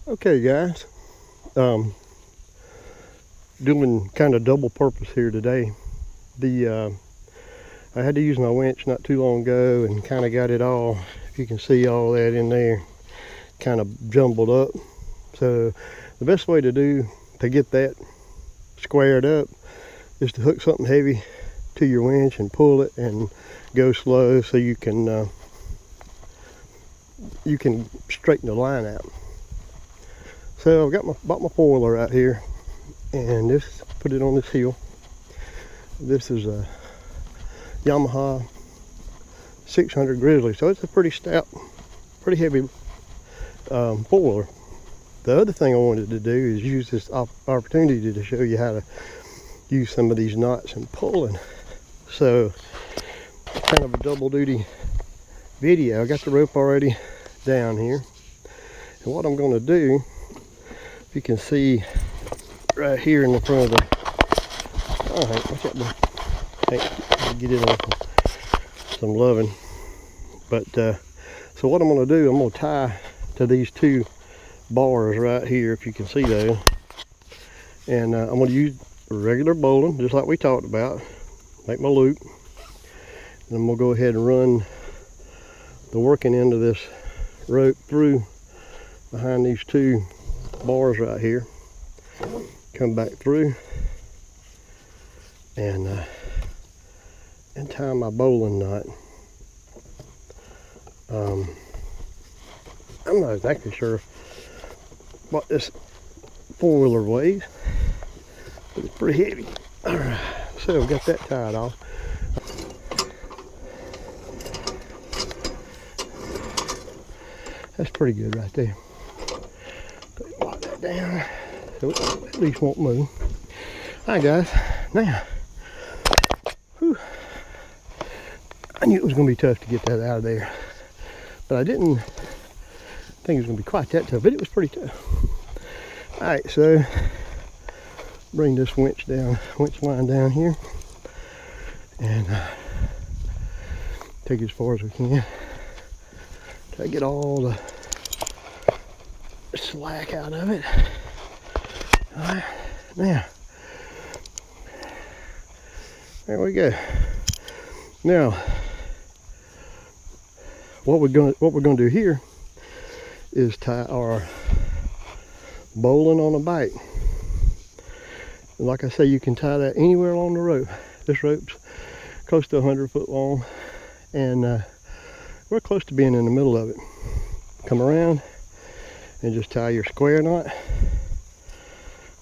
Okay guys, doing kind of double purpose here today. I had to use my winch not too long ago and kind of got it all, if you can see all that in there, kind of jumbled up. So the best way to get that squared up is to hook something heavy to your winch and pull it and go slow so you can straighten the line out. So I've bought my four-wheeler out here, and put it on this hill. This is a Yamaha 600 Grizzly, so it's a pretty stout, pretty heavy four-wheeler. The other thing I wanted to do is use this opportunity to show you how to use some of these knots and pulling. So kind of a double duty video. I got the rope already down here, and what I'm going to do, if you can see right here in the front of the, all right, watch out, boy. Hey, get it on some loving. But so what I'm going to do, I'm going to tie to these two bars right here, if you can see those, and I'm going to use regular bowline, just like we talked about. Make my loop, and I'm going to go ahead and run the working end of this rope through behind these two bars right here, come back through, and tie my bowline knot. I'm not exactly sure what this four-wheeler weighs, but it's pretty heavy. All right, so I've got that tied off. That's pretty good right there. Lock that down so it at least won't move. Alright guys, now, whew, I knew it was going to be tough to get that out of there, but I didn't think it was going to be quite that tough, but it was pretty tough. Alright, so bring this winch line down here, and take it as far as we can. Try to get all the slack out of it. Alright, now, there we go. Now, what we're going to do here is tie our bowline on a bite. And like I say, you can tie that anywhere along the rope. This rope's close to 100 foot long, and we're close to being in the middle of it. Come around and just tie your square knot,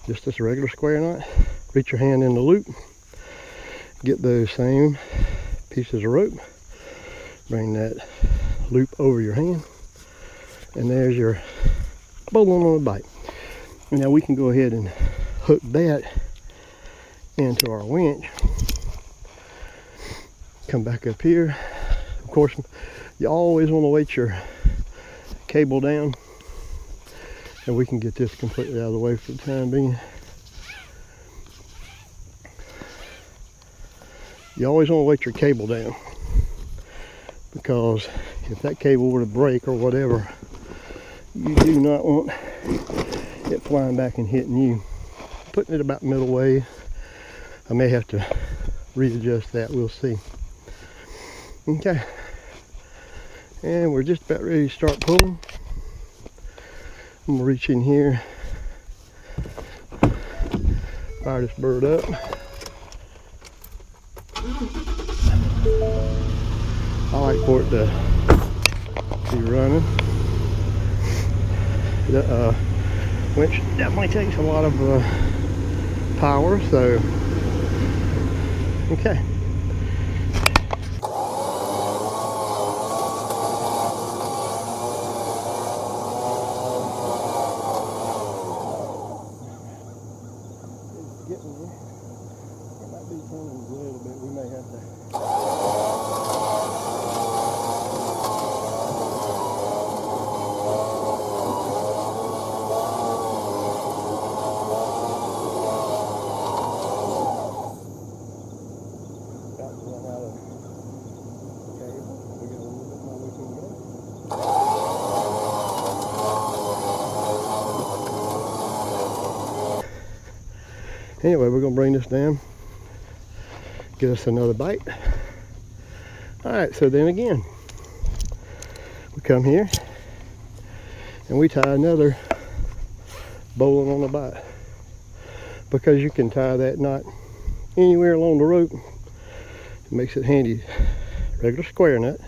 just this regular square knot. Reach your hand in the loop, get those same pieces of rope, bring that loop over your hand, and there's your bowline on a bite. And now we can go ahead and hook that into our winch. Come back up here. Of course, you always want to weight your cable down, and we can get this completely out of the way for the time being. You always want to weight your cable down, because if that cable were to break or whatever, you do not want it flying back and hitting you. Putting it about middle way. I may have to readjust that, we'll see. Okay, and we're just about ready to start pulling. I'm gonna reach in here, fire this bird up. I like for it to be running. The winch definitely takes a lot of power, so okay. Anyway, we're gonna bring this down, get us another bite. All right, so then again, we come here and we tie another bowline on the bite, because you can tie that knot anywhere along the rope. It makes it handy. Regular square nut,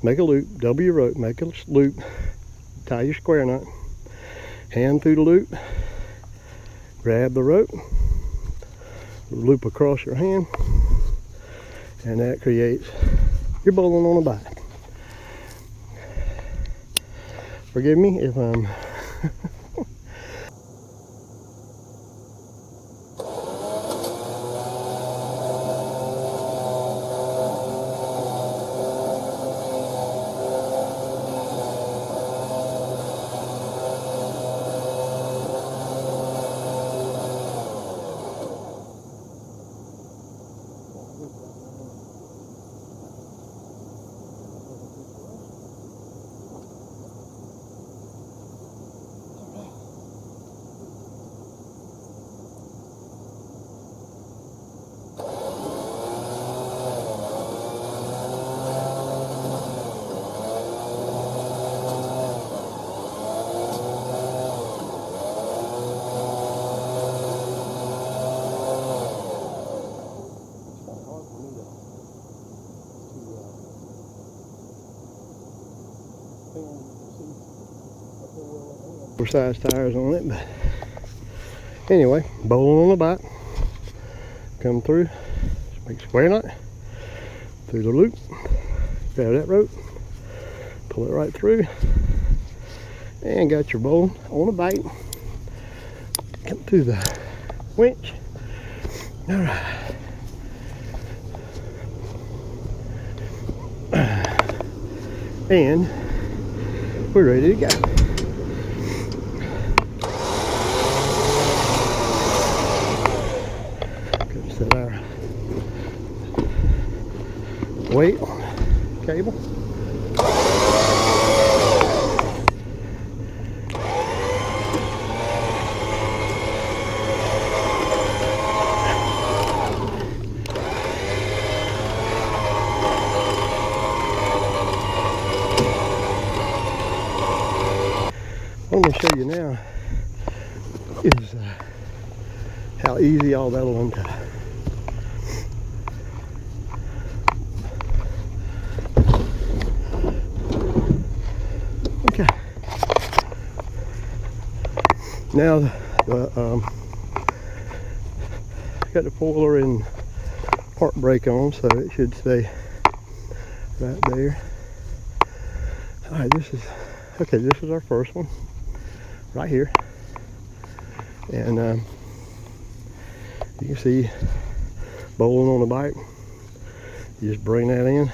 make a loop, double your rope, make a loop, tie your square nut, hand through the loop, grab the rope, loop across your hand, and that creates your bowline on a bite. Forgive me if I'm size tires on it, but anyway, bowline on the bite, come through, make a square knot through the loop, grab that rope, pull it right through, and got your bowline on a bite. Come through the winch. All right, and we're ready to go. Set our weight on the cable. What I'm going to show you now is how easy all that will untie. Okay. Now got the foiler and park brake on, so it should stay right there. All right, this is our first one right here, and you can see bowline on the bike. You just bring that in,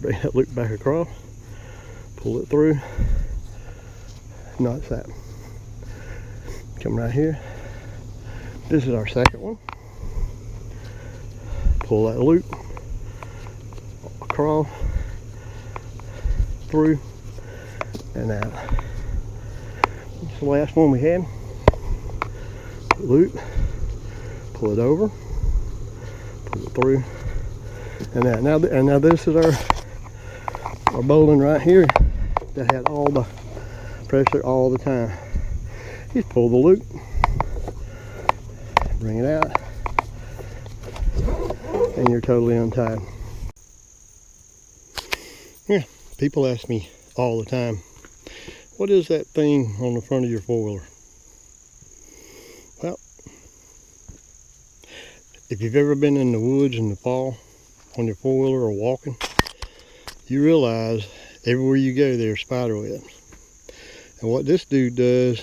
bring that loop back across, pull it through, knots that. Come right here. This is our second one. Pull that loop across, through, and out. It's the last one we had. Loop, pull it over, pull it through, and out. Now this is our bowline right here that had all the pressure all the time. Just pull the loop, bring it out, and you're totally untied. Yeah, people ask me all the time, what is that thing on the front of your four-wheeler? Well, if you've ever been in the woods in the fall on your four-wheeler or walking, you realize everywhere you go there's spider webs. And what this dude does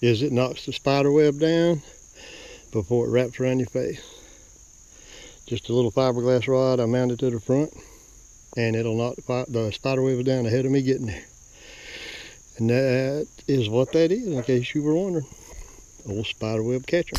is it knocks the spider web down before it wraps around your face. Just a little fiberglass rod I mounted to the front, and it'll knock the spider web down ahead of me getting there. And that is what that is, in case you were wondering. Old spider web catcher.